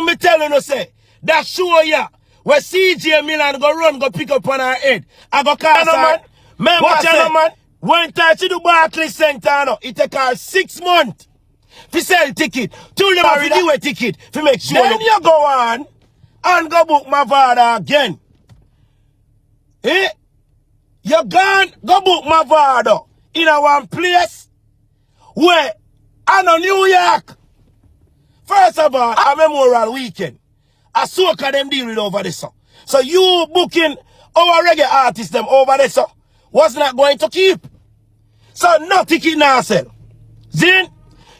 me telling you, say, that show ya, where CJ Milan go pick up on her head. I go call her. Watch out, man. One time to the Barclays Center, no, it take her 6 months. If you sell ticket, tell them if you give a ticket, if you make sure. Then you go on and go book my father again. Eh? You gone, go book my father in a one place where I know New York. First of all, a Memorial Weekend. A soca them deal with over this. So you booking our reggae artists them over this was not going to keep. So no ticket now sell. Then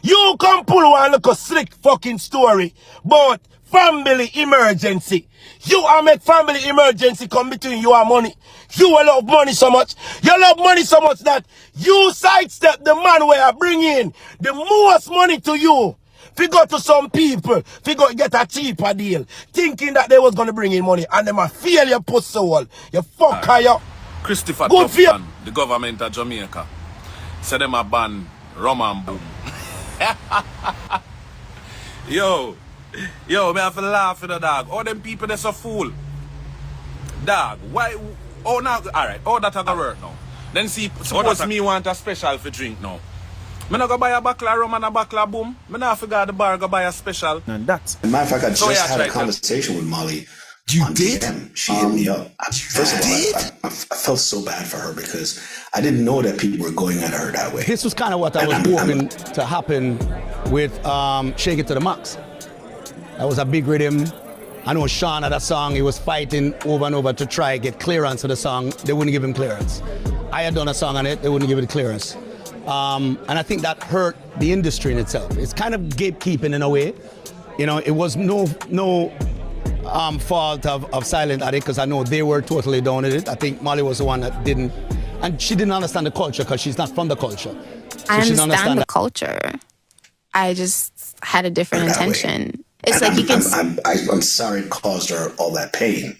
you come pull one look a slick fucking story about family emergency. You are make family emergency come between you and money. You will love money so much. You love money so much that you sidestep the man where I bring in the most money to you. If you go to some people, if you go get a cheaper deal, thinking that they was going to bring in money, and them a fail your pussy wall. You fucker, you. Christopher Tufan, the government of Jamaica, said them a ban Rum and Boom. Yo, me have to laugh at the dog. All them people, they're so fool. Dog, why? Oh, now, alright, all that gonna work now. Then see, suppose me want a special for drink now. Me not go buy a bottle of rum and a bottle of boom. Me not forget the bar go buy a special. And that's. As a matter of fact, I just had a conversation with Molly. You did? DM. She hit me up. First of all, I felt so bad for her because I didn't know that people were going at her that way. This was kind of what I was hoping to happen with Shake It to the Max. That was a big rhythm. I know Sean had a song, he was fighting over and over to try to get clearance of the song. They wouldn't give him clearance. I had done a song on it, they wouldn't give it clearance. And I think that hurt the industry in itself. It's kind of gatekeeping in a way. You know, it was no fault of Silent Addict because I know they were totally down with it. I think Molly was the one that didn't, and she didn't understand the culture because she's not from the culture. So I understand the culture. I just had a different intention. It's like you can. I'm sorry it caused her all that pain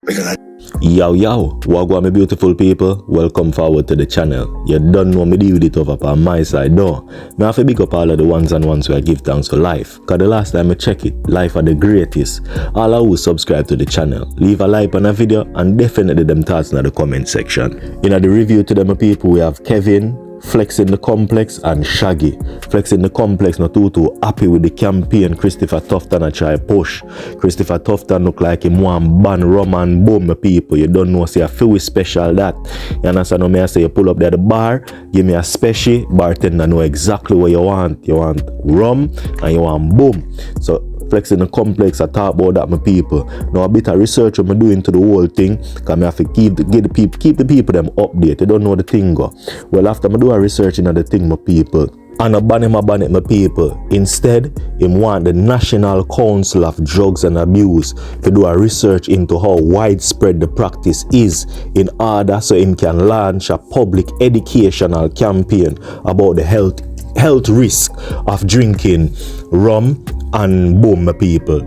because I. Yo, wagwan my beautiful people, welcome forward to the channel. You don't know me deal with it over on my side though. Me have to big up all of the ones and ones where I give thanks for life. Cause the last time I check it, life are the greatest. All of who subscribe to the channel, leave a like on a video and definitely them thoughts in the comment section. In the review to them people we have Kevin, Flexing the Complex and Shaggy. Flexing the Complex not too happy with the campaign Christopher Tufan a try push. Christopher Tufan look like him want ban Rum and Boom my people. You don't know say I feel special that. You understand what me I say? You pull up there at the bar, give me a special, bartender know exactly what you want. You want rum and you want boom. So Flexing the Complex, I talk about that my people. Now a bit of research I'm doing to the whole thing, because I have to keep the people them update. They don't know the thing go. Well, after I do a research into the thing my people, and I ban it my people. Instead, him want the National Council of Drugs and Abuse to do a research into how widespread the practice is in order so him can launch a public educational campaign about the health risk of drinking rum and boom my people.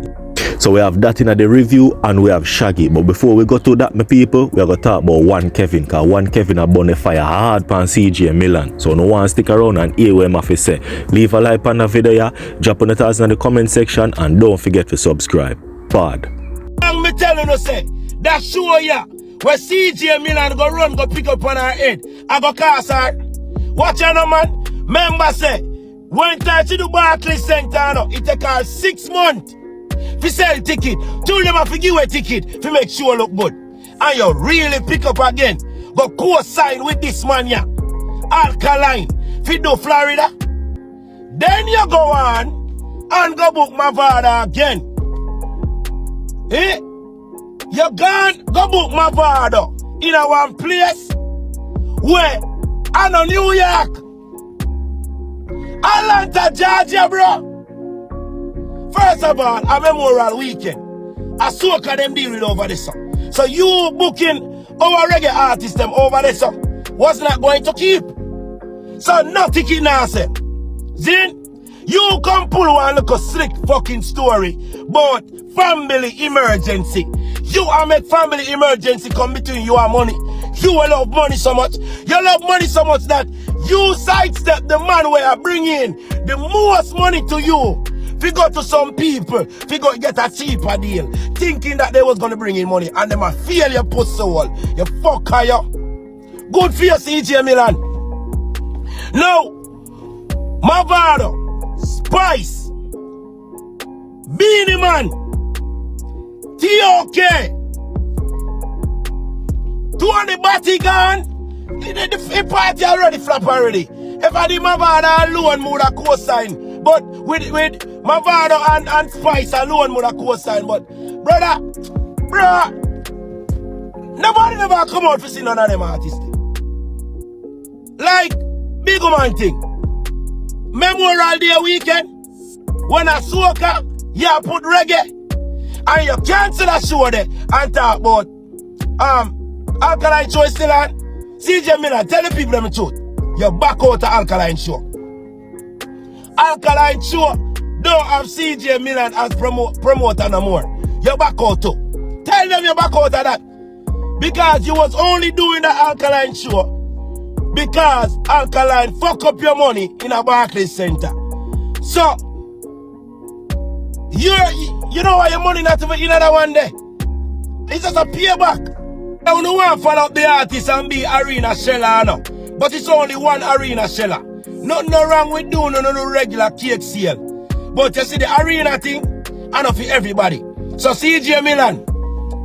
So we have that in the review and we have Shaggy. But before we go to that my people, we are going to talk about one Kevin. Because one Kevin a burn fire hard pan CJ Milan. So no one stick around and hear what him have to say. Leave a like on the video, drop on the thoughts in the comment section and don't forget to subscribe. Bad. Me telling you say, that show ya, where CJ Milan go pick up on her head. I go cast her. Watch out man. Remember say, one time to the Barclays Center, it take her 6 months. If you sell ticket, tell them if you give a ticket to make sure look good. And you really pick up again. Go co-sign with this man here. Alkaline. If you do Florida. Then you go on and go book my father again. Eh? You gone, go book my father in a one place where I know New York. Atlanta, Georgia, bro. First of all, a Memorial Weekend. A soca them deal with over this. So you booking our reggae artists them over this was not going to keep. So no ticket now sell. Then you come pull one look a slick fucking story about family emergency. You are make family emergency come between you and money. You will love money so much. You love money so much that you sidestep the man where I bring in the most money to you. If Fi go to some people, fi go get a cheaper deal, thinking that they was gonna bring in money, and them a fail your pussy hole. You fucker, you. Good for you, CJ Milan. Now, Mavado, Spice, Beanie Man, T.O.K. Two on the body gone. The party already flop already. If I did Mavado alone, would have co-sign. But with Mavado and Spice alone, would have co-sign. But brother, nobody never come out to see none of them artists. Like Big Man thing. Memorial Day weekend, when a soca, you put reggae, and you cancel a show there and talk about Alkaline show still on. CJ Milan, tell the people them the truth. You back out the Alkaline show. Alkaline show don't have CJ Milan as promoter no more. You back out too. Tell them you back out of that. Because you was only doing the Alkaline show because Alkaline fuck up your money in a Barclays Center. So, you know why your money not even in that one day? It's just a payback. I don't want to follow up the artist and be arena seller, no. But it's only one arena seller. Nothing wrong with doing no regular cake sale. But you see the arena thing, enough for everybody. So CJ Milan,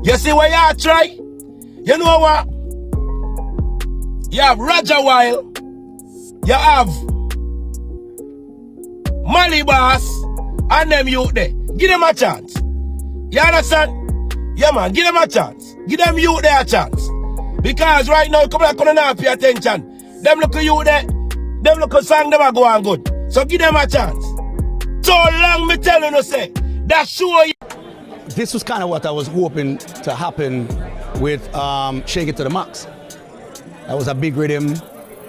you see what you try? You know what? You have Roger Wild, you have Molly Boss, and them youth there. Give them a chance. You understand? Yeah man, give them a chance. Give them youth there a chance. Because right now, come on and pay attention. Them look at you there, them look at song, them are going good. So give them a chance. So long me telling you say, that show you. This was kind of what I was hoping to happen with Shake It to the Max. That was a big rhythm.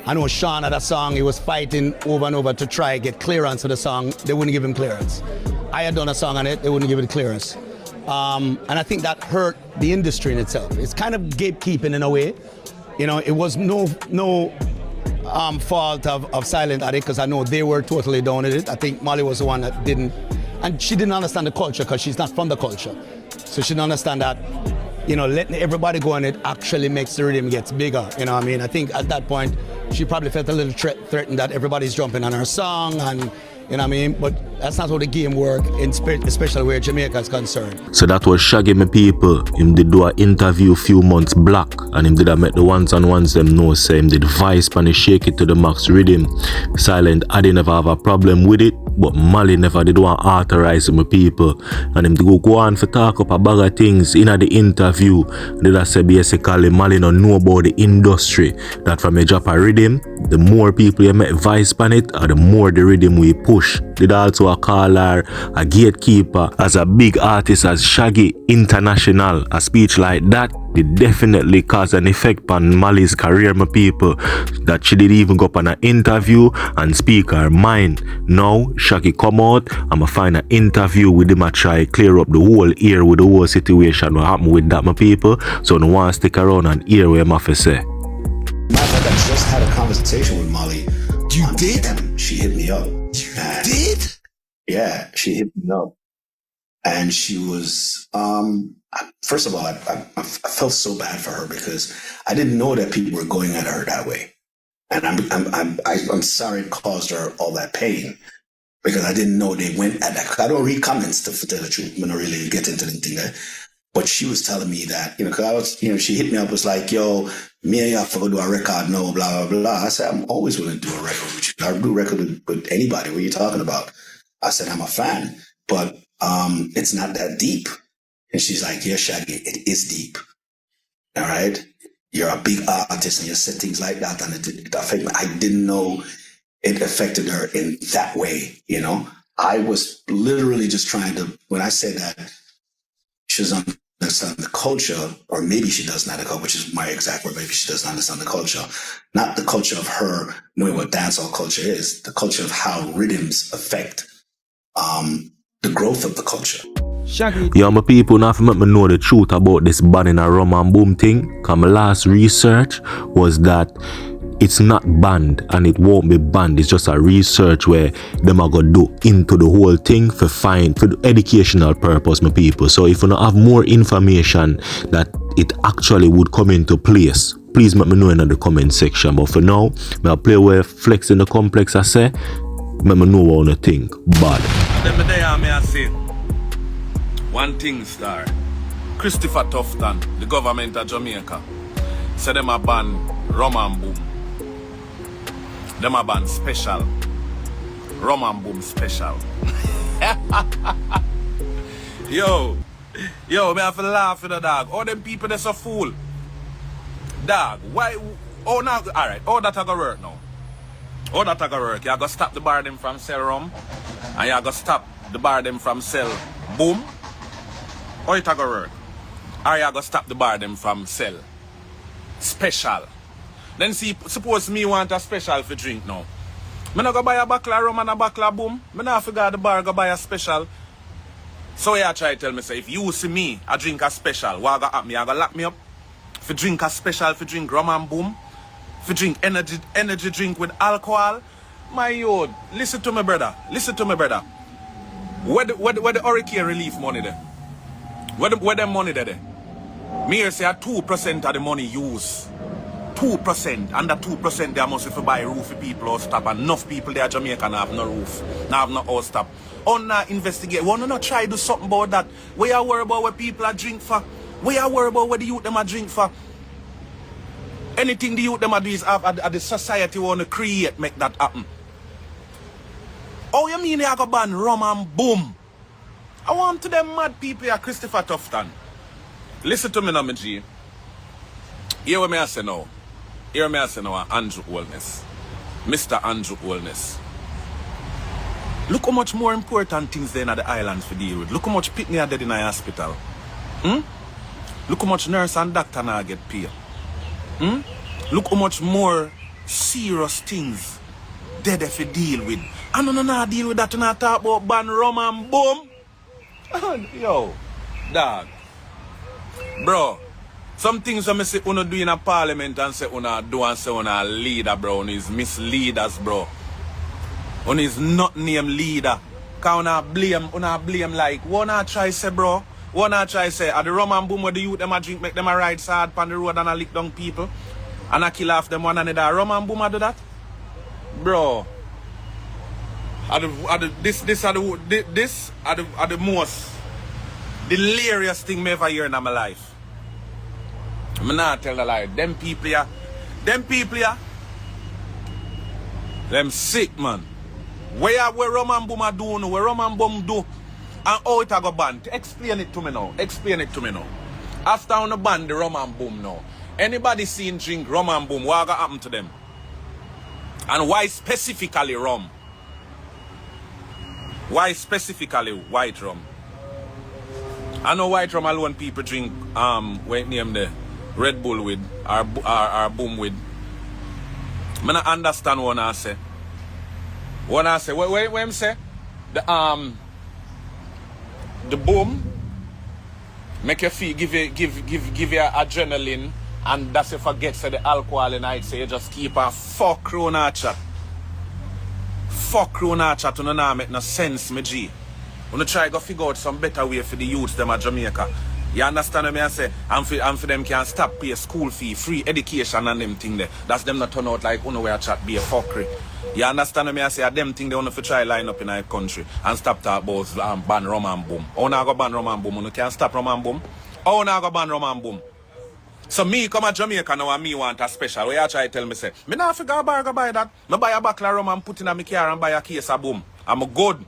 I know Sean had a song, he was fighting over and over to try and get clearance for the song. They wouldn't give him clearance. I had done a song on it, they wouldn't give it clearance. And I think that hurt the industry in itself. It's kind of gatekeeping in a way. You know, it was no fault of Silent Addict because I know they were totally down with it. I think Molly was the one that didn't, and she didn't understand the culture because she's not from the culture. So she didn't understand that, you know, letting everybody go on it actually makes the rhythm gets bigger. You know what I mean? I think at that point, she probably felt a little threatened that everybody's jumping on her song and, you know what I mean? But that's not how the game works, especially where Jamaica is concerned. So that was Shaggy, my people. Him did do an interview a few months back, and him did a make the ones and ones them know say him did vice pan and Shake It to the Max rhythm. Silent Addy never have a problem with it, but Molly never did want to authorize my people. And him to go on for talk up a bag of things in the interview. Did I say basically Molly no know about the industry. That from a drop a rhythm, the more people you make vice pan it, or the more the rhythm we push. Did also a call her a gatekeeper as a big artist as Shaggy International. A speech like that did definitely cause an effect on Molly's career, my people. That she didn't even go up on an interview and speak her mind. Now Shaggy come out, I'ma find an interview with him, I try clear up the whole ear with the whole situation what happened with that, my people. So no one stick around and hear what I'm have to say. Matter of fact, I just had a conversation with Molly. You did? She hit me up. You did? Yeah, she hit me up. And she was, first of all, I felt so bad for her because I didn't know that people were going at her that way. And I'm sorry it caused her all that pain because I didn't know they went at that. I don't read comments to tell the truth. I'm going to really get into the thing there. But she was telling me that, you know, because I was, you know, she hit me up, was like, yo, me and you have to go do a record, no, blah, blah, blah. I said, I'm always willing to do a record with you. I'll do a record with anybody. What are you talking about? I said, I'm a fan, but it's not that deep. And she's like, yeah, Shaggy, it is deep. All right? You're a big artist and you said things like that and it affected me. I didn't know it affected her in that way, you know? I was literally just trying to, when I said that, she doesn't understand the culture, or maybe she doesn't understand, which is my exact word, maybe she doesn't understand the culture. Not the culture of her knowing what dancehall culture is, the culture of how rhythms affect the growth of the culture. Shaggy. Yeah, my people, now to make me know the truth about this banning a Rum and Boom thing, because my last research was that it's not banned and it won't be banned. It's just a research where them are gonna do into the whole thing for the educational purpose, my people. So if you don't have more information that it actually would come into place, please let me know in the comment section. But for now, I'll play where Flex in the Complex I say, let me know what I think. Bad. Then may I say one thing, star. Christopher Tufton, the government of Jamaica, said them a ban Rum and Boom. Them a ban special. Rum and Boom special. Yo, me have to laugh with the dog. All them people that's a fool. Dog, why? Oh, now, alright, all that I go work now. All that I go work. You gotta stop the bar them from sell rum, and you gotta stop the bar them from sell boom. Or it go work. Or you gotta stop the bar them from sell special. Then see, suppose me want a special for drink now. Me not go buy a bottle of rum and a bottle of boom. Me not forget the bar go buy a special. So you try to tell me, say, if you see me, I drink a special, what go happen? You go lock me up? For drink a special, for drink rum and boom? For drink energy drink with alcohol? My yod, listen to me, brother. Listen to me, brother. Where the hurricane relief money there? Where the money there? Me here say 2% of the money used. 2%. Under 2% they must if you buy roof for people or stop. Enough people there in Jamaica now have no roof. Now have no house stop. On not investigate. Wanna not try to do something about that? Where you worry about what people are drink for? Where you worry about what the youth them are drink for? Anything the youth them are do is have at the society wanna create make that happen. Oh, you mean you go ban Rum and Boom? I want to them mad people here, Christopher Tufton. Listen to me now, my G. Hear what me I say now. Hear me I say now, Andrew Wellness. Mr. Andrew Wellness. Look how much more important things there in the islands for deal with. Look how much pitney are dead in the hospital. Look how much nurse and doctor now get paid. Look how much more serious things dead if you deal with. I don't deal with that and I talk about ban Rum and Boom. Yo, dog. Bro, some things when I say uno do in a parliament and say uno do and say uno leader, bro. Uno is misleaders, bro. Uno is not named leader. Cause uno blame like, wanna try say, bro. Wanna try say, at the Rum and Boom where the youth them a drink, make them a ride hard on the road and a lick down people. And a kill off them one another. Rum and Boom a do that? Bro. This are the most delirious thing me ever hear in my life. I'm not tell a lie. Them people here, them sick, man. Where Rum and Boom are doing, where Rum and Boom do, and how it a go ban. Explain it to me now. After on the ban the Rum and Boom now, anybody seen drink Rum and Boom, what gonna happen to them? And why specifically rum? Why specifically white rum? I know white rum alone people drink what name the Red Bull with or Boom with. I don't understand what I say. What I say? What I say? The Boom make you feel give you adrenaline, and that's if I forget say the alcohol in it, so you just keep a fuck crona chat. Fuck crona chat, you know make no sense, me G. Wanna try go figure out some better way for the youths them at Jamaica. You understand what me I say? And for them can stop pay school fee, free education and them thing there. That's them not turn out like where chat be a fuckery. You understand what me I say? Them thing they want to try line up in our country and stop talk about ban Rum and Boom. Oh now go ban Rum and Boom. You can't stop Rum and Boom. Oh now go ban Rum and Boom. So me come at Jamaica now and me want a special. Where you try to tell me say, me not figure a bar go buy that. Me buy a bottle of rum and put in my car and buy a case of Boom. I'm good.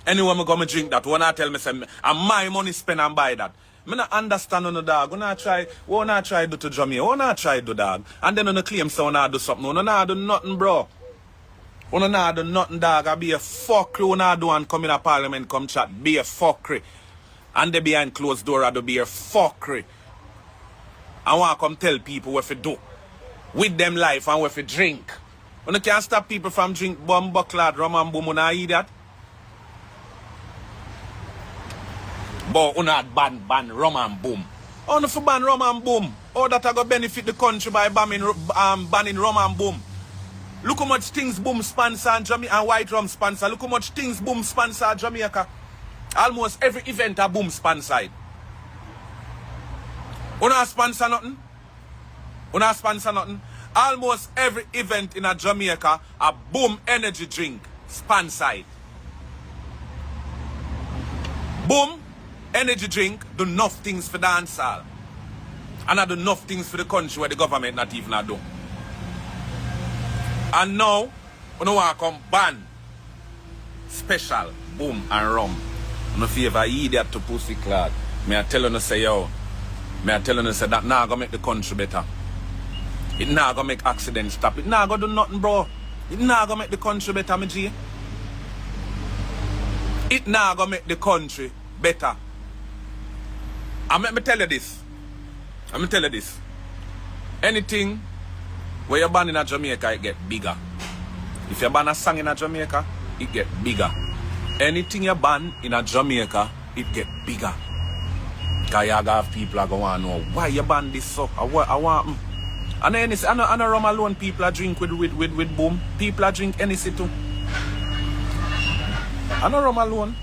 Anyone me go me drink that, wanna tell me say, and my money spend and buy that. Me not understand on the dog. Wanna try do to Jamaica. Wanna try do dog. And then on the claim so wanna do something. Wanna do nothing, bro. Wanna do nothing, dog. I be a fuckery. Wanna do and come in a parliament, come chat. Be a fuckery. And they behind closed door, I do be a fuckery. I want to come tell people what to do with them life and what to drink. When you can't stop people from drink bomb buckler, Rum and Boom, you not eat that. But you not ban Rum and Boom. On for ban Rum and Boom. Or that I go benefit the country by banning Rum and Boom. Look how much things Boom sponsor and Jamaica and White Rum sponsor. Look how much things Boom sponsor Jamaica. Almost every event a Boom sponsored. Una sponsor nothing? Una sponsor nothing? Almost every event in a Jamaica a Boom energy drink sponsored. Boom energy drink do enough things for dancehall. And I do enough things for the country where the government not even a do. And now, you know I come ban special Boom and Rum. No favor idiot to pussy clad. Me I tell you say yo. Me I tell you say that now gonna make the country better. It now gonna make accidents stop. It now gonna do nothing, bro. It now gonna make the country better, me G. It now gonna make the country better. And let me tell you this. Let me tell you this. Anything where you ban in a Jamaica, it get bigger. If you ban a song in a Jamaica, it get bigger. Anything you ban in a Jamaica, it get bigger. Because you have people are going to know why you ban this so. I want and then I know Rum alone people are drink with Boom. People are drink anything too. I know Rum alone.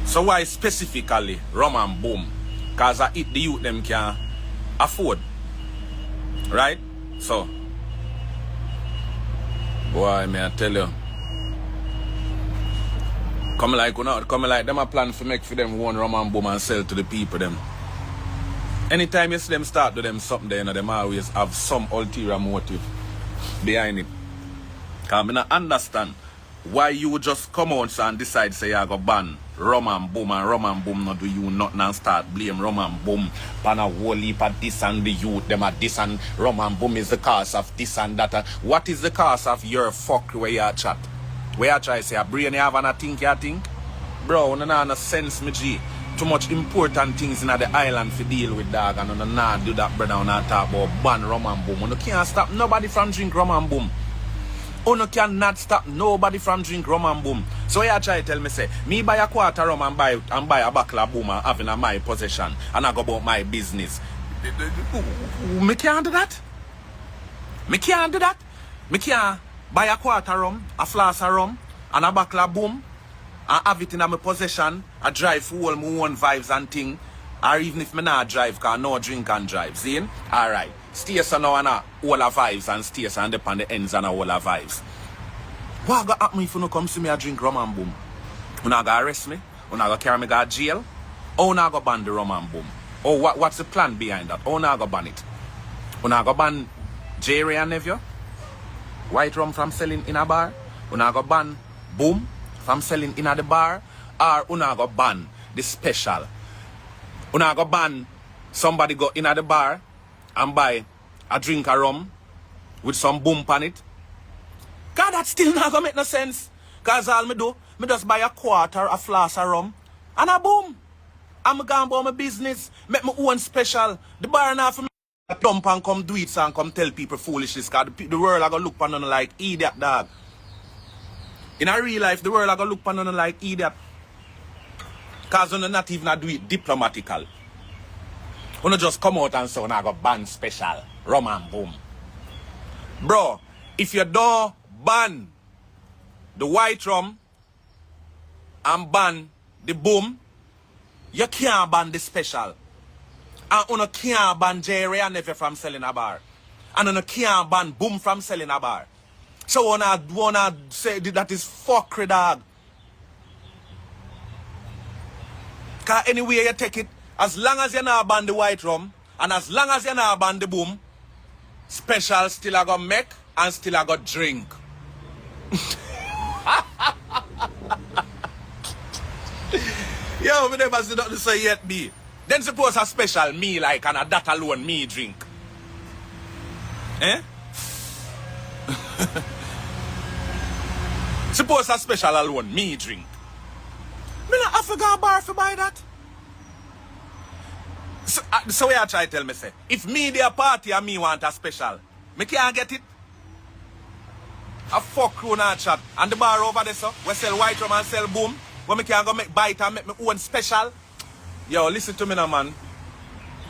So why specifically Rum and Boom? Because I eat the youth them can afford. Right? So boy, may I tell you. Come like them a plan for make for them one Rum and Boom and sell to the people them. Anytime you see them start to them something there, you know, them always have some ulterior motive behind it. Because I don't understand why you would just come out and decide say you go ban Rum and Boom not do you nothing and start blame Rum and Boom. Pan a whole heap of this and the youth them are this and Rum and Boom is the cause of this and that. What is the cause of your fuck where you chat? Where you try say a brain you have and a think you think? Bro, no sense me G. Too much important things in the island to deal with dog and you not do that brother and talk about ban Rum and Boom. You can't stop nobody from drink Rum and Boom. You cannot stop nobody from drink Rum and Boom. So you try to tell me say, me buy a quarter rum and buy a bottle of Boom and have in my possession and I go about my business. Me can't do that. Me can't do that. Me can't buy a quarter rum, a flask of rum and a bottle of Boom and have it in my possession. I drive for all my own vibes and thing. Or even if me not drive, because no drink and drive. See? Alright. Station now and all of vibes and station and depend the ends and all of vibes. What gonna happen if you no come see me a drink Rum and Boom? You not gonna arrest me? You not gonna carry me to jail? Or you not gonna ban the Rum and Boom? Or what's the plan behind that? Or you not gonna ban it? You not gonna ban Jerry and Nephew? White Rum from selling in a bar? You not gonna ban Boom from selling in a the bar? Or you not gonna ban the special? You not gonna ban somebody go in at the bar and buy a drink of rum with some Boom on it? God, that still not gonna make no sense. Cause all me do, me just buy a quarter, a flask of rum and a Boom. I'm going about my business, make my own special. The bar now for me dump and come do it and come tell people foolishness. Cause the world are gonna look upon them like idiot dog. In a real life, the world are gonna look upon them like idiot. Cause you not even do it diplomatical. You just come out and say, I got ban special, Rum and Boom. Bro, if you don't ban the white rum and ban the Boom, you can't ban the special. And you can't ban Jerry and Nephew from selling a bar. And you can't ban Boom from selling a bar. So wanna say that is fuckery, dog. Cause anyway you take it, as long as you not ban the white rum and as long as you not ban the Boom, special still I got make and still I got drink. Yo, we never see nothing to say yet, me. Then suppose a special me like and a that alone me drink. Eh? Suppose a special alone me drink. Me not have to go a bar to buy that. So where I try to tell me say, if me dey a party and me want a special, me can't get it. A fuck crew not chat. And the bar over there so, we sell white rum and sell Boom, where me can go make bite and make my own special. Yo, listen to me now, man.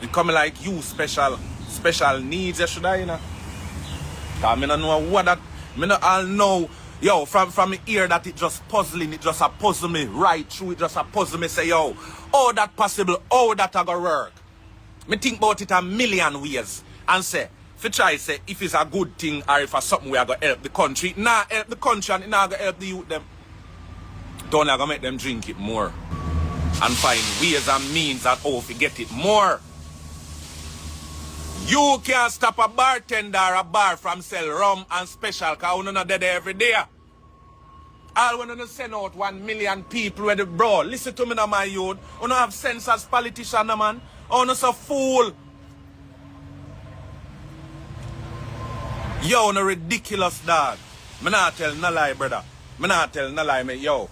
It coming like you special needs, you should have, you know. Cause I don't know what that, I don't all know. Yo, from me ear that it just puzzling, it just a puzzle me right through, it just a puzzle me say, yo, how that possible, how that a go work. Me think about it a million ways and say, if you try say, if it's a good thing or if it's something we are going to help the country, nah, help the country and it not going to help the youth them. Don't going to make them drink it more and find ways and means and how to get it more. You can't stop a bartender or a bar from sell rum and special because we're not dead every day. All when you send out 1 million people with the bro, listen to me now, my youth. You don't have sense as politician, man. You not so fool. Yo, no ridiculous dog. Me not tell no lie, brother. Me not tell no lie, me. Yo,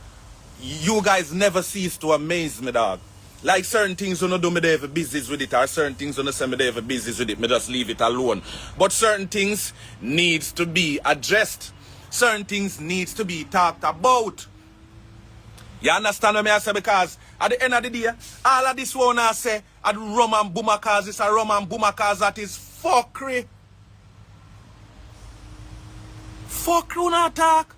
you guys never cease to amaze me, dog. Like certain things you don't do me they have a business with it, or certain things you don't say me they have a business with it, me just leave it alone. But certain things needs to be addressed. Certain things needs to be talked about. You understand what I say? Because at the end of the day, all of this one I say at Rum and Boom cause it's a Rum and Boom cause that is fuckery. Fuck not talk.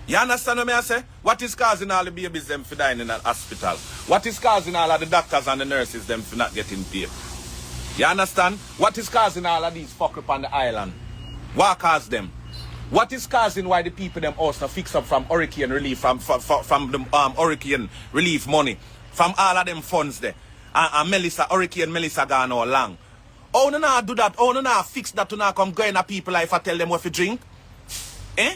You understand what I say? What is causing all the babies them for dying in that hospital? What is causing all of the doctors and the nurses them for not getting paid? You understand? What is causing all of these fuck up on the island? What caused them? What is causing why the people them also fix up from hurricane relief, from the hurricane relief money, from all of them funds there? And Hurricane Melissa gone all long. Oh no nah do that, oh no nah fix that to not come going at people if I tell them what to drink? Eh?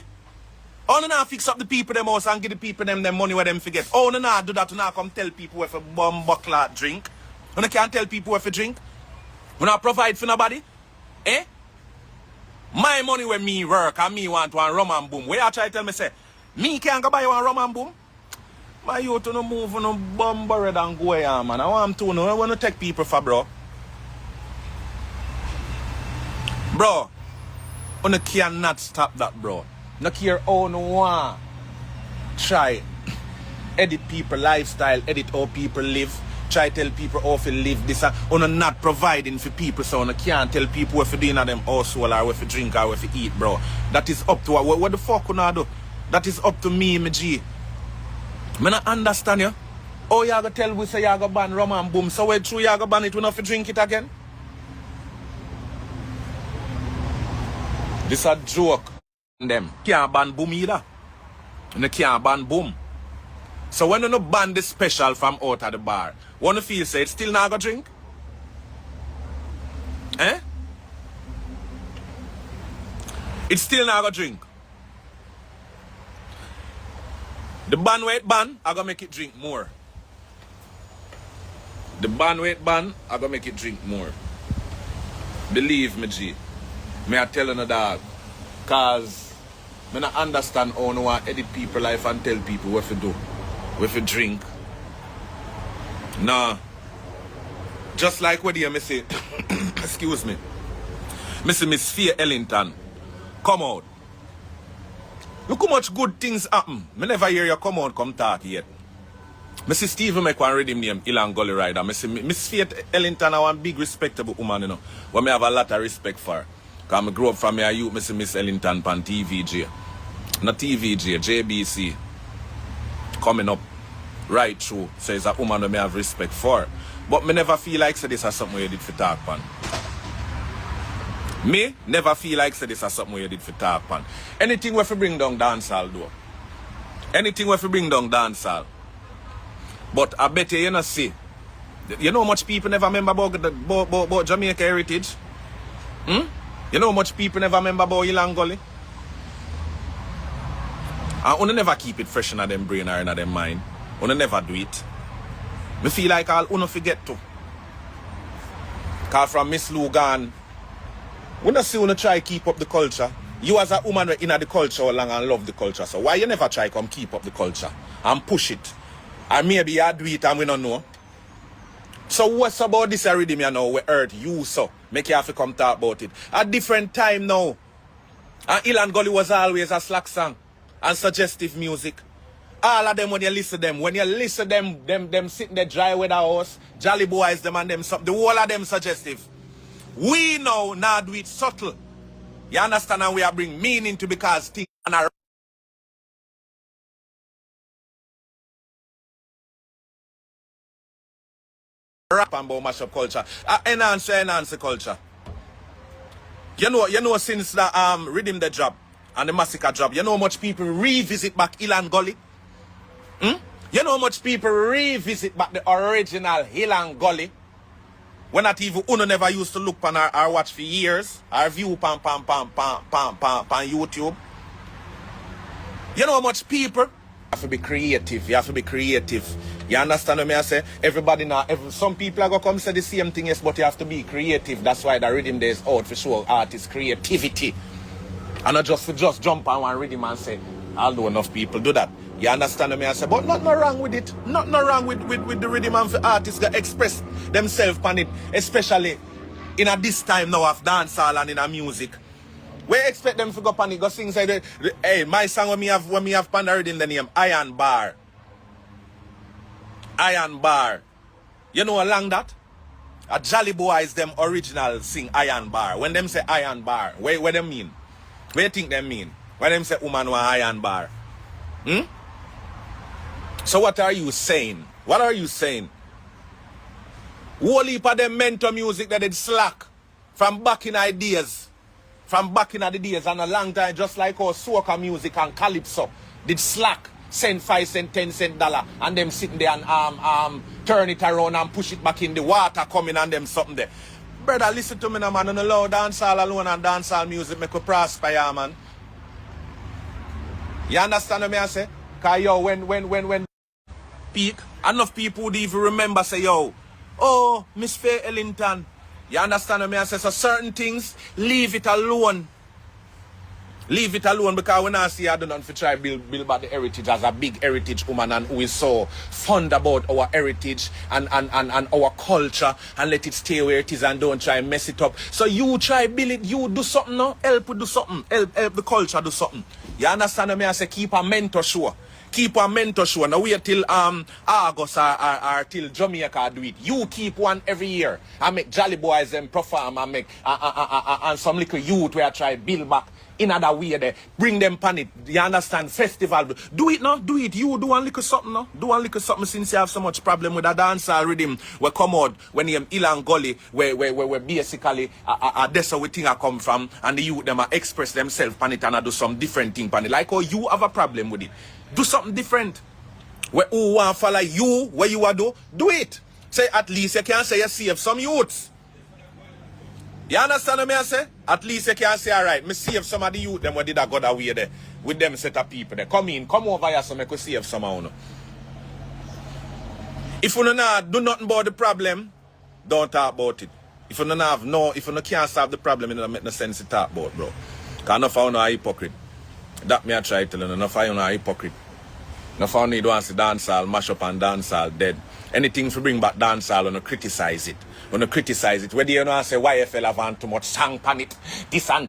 Oh no nah fix up the people them house and give the people them money where them forget. Oh no nah do that to not come tell people if a bomb buckler drink. You no can't tell people if to drink. We not provide for nobody. Eh? My money when me work and me want one Rum and Boom. Where you try to tell me say, me can't go buy one Rum and Boom? My youth to no move no bomb red and go here, man. I want to know. I want to take people for bro. Bro, you cannot stop that, bro. No care how no want. Try edit people lifestyle, edit how people live. Try tell people how to live this. You not providing for people, so you can't tell people what to do in them household or what to drink or what to eat, bro. That is up to what the fuck you do? That is up to me, my G. I don't understand you. Oh, you gonna tell we say you gonna ban Rum and Boom, so when true you gonna ban it, we not to drink it again? This a joke. Them can't ban Boom either. You can't ban Boom. So when you no ban the special from out of the bar, wanna feel say it's still not gonna drink? Eh? It's still not gonna drink. The ban where it ban, I gonna make it drink more. The ban where it ban, I gonna make it drink more. Believe me, G. Me I tell you, dog. Cause I don't understand how no one edit people life and tell people what to do. What to drink. Nah. Just like what you say, excuse me. Miss Fear Ellington. Come out. Look how much good things happen. Me never hear you come out come talk yet. Mrs. Stephen make one redeem name Ilan Gully Rider. Miss Fear Ellington is one big respectable woman, you know. What me have a lot of respect for. Because I grew up from my youth, Miss Ellington pan TVJ. Not TVJ, JBC. Coming up right through. So it's a woman that I have respect for. But me never feel like say this is something you did for talk pan. Me never feel like say this is something you did for talk pan. Anything we fi bring down dancehall do. Anything we fi bring down dancehall. But I bet you not see. You know how much people never remember about Jamaica heritage? You know how much people never remember about Ilan Gully? And you never keep it fresh in them brain or in them mind. You never do it. Me feel like I'll forget to. Cause from Miss Lugan, when I see you try to keep up the culture, you as a woman in the culture long and love the culture. So why you never try come keep up the culture and push it? And maybe you do it and we don't know. So what's about this already me know we hurt you so make you have to come talk about it. A different time now. And Ilan Gully was always a slack song and suggestive music. All of them when you listen them sitting there dry with the house, Jolly Boys them and them the whole of them suggestive. We now do it subtle. You understand, and we are bring meaning to because things and rap and about mash up culture. Enhance the culture. You know since the Rhythm the job and the Massacre job, you know how much people revisit back Hill and Gully? You know how much people revisit back the original Hill and Gully? When not even Uno never used to look on our watch for years. Our view pan YouTube. You know how much people? You have to be creative. You have to be creative. You understand what I say? Everybody now, some people are going to come say the same thing, yes, but you have to be creative. That's why the Rhythm Day is out for sure. Artist creativity. And not just jump on one rhythm and say, although enough people do that. You understand what I say? But nothing wrong with it. Nothing wrong with the rhythm and for artists that express themselves on it. Especially in a this time now of dancehall and in a music. We expect them to go on it, go sing say, hey, my song when me have pan the rhythm the name Iron Bar. Iron Bar. You know along that? A Jolly Boys them original sing Iron Bar. When them say Iron Bar, what them mean? What you think them mean? When them say woman wa Iron Bar? So what are you saying? What are you saying? Whole heap of them mentor music that did slack from back in ideas. From back in the days and a long time, just like our soca music and calypso did slack. Send 5 cent, 10 cent dollar, and them sitting there and turn it around and push it back in the water coming and them something there. Brother, listen to me now, man. On the low dancehall alone and dancehall music make you prosper, yeah, man. You understand what I say? Cause yo, when peak, enough people would even remember say, yo, oh, Miss Faye Ellington. You understand what I say? So certain things, leave it alone. Leave it alone because when I see I do not try build back the heritage as a big heritage woman and who is so fond about our heritage and our culture and let it stay where it is and don't try mess it up. So you try build it, you do something now, help do something, help the culture do something. You understand what I say? Keep a mentor show. Keep a mentor show. Now wait till August or till Jamaica do it. You keep one every year. I make Jolly Boys them perform and make and some little youth where I try build back in other way there. Bring them pan it. You understand? Festival. Do it now. Do it. You do one little something now. Do one little something since you have so much problem with a dancehall rhythm. We come out when you Hill and Gully where basically that's how we think I come from and the youth them express themselves pan it and do some different thing pan it. Like how you have a problem with it. Do something different. Where who want to follow you, where you are do it. Say at least you can say you save some youths. You understand what I say? At least you can say, alright, me save some of the youth them what did I go that way there with them set of people there. Come over here so me could save some of you. If you don't do nothing about the problem, don't talk about it. If you can't solve the problem, it don't make no sense to talk about, bro. Because enough of you are hypocrite. That me I try to learn. Enough of you are hypocrite. Enough of you don't want to dancehall, mash up and dancehall dead. Anything to bring back dancehall, and criticize it. When you criticize it, whether you know say YFL have too much song pan it, this and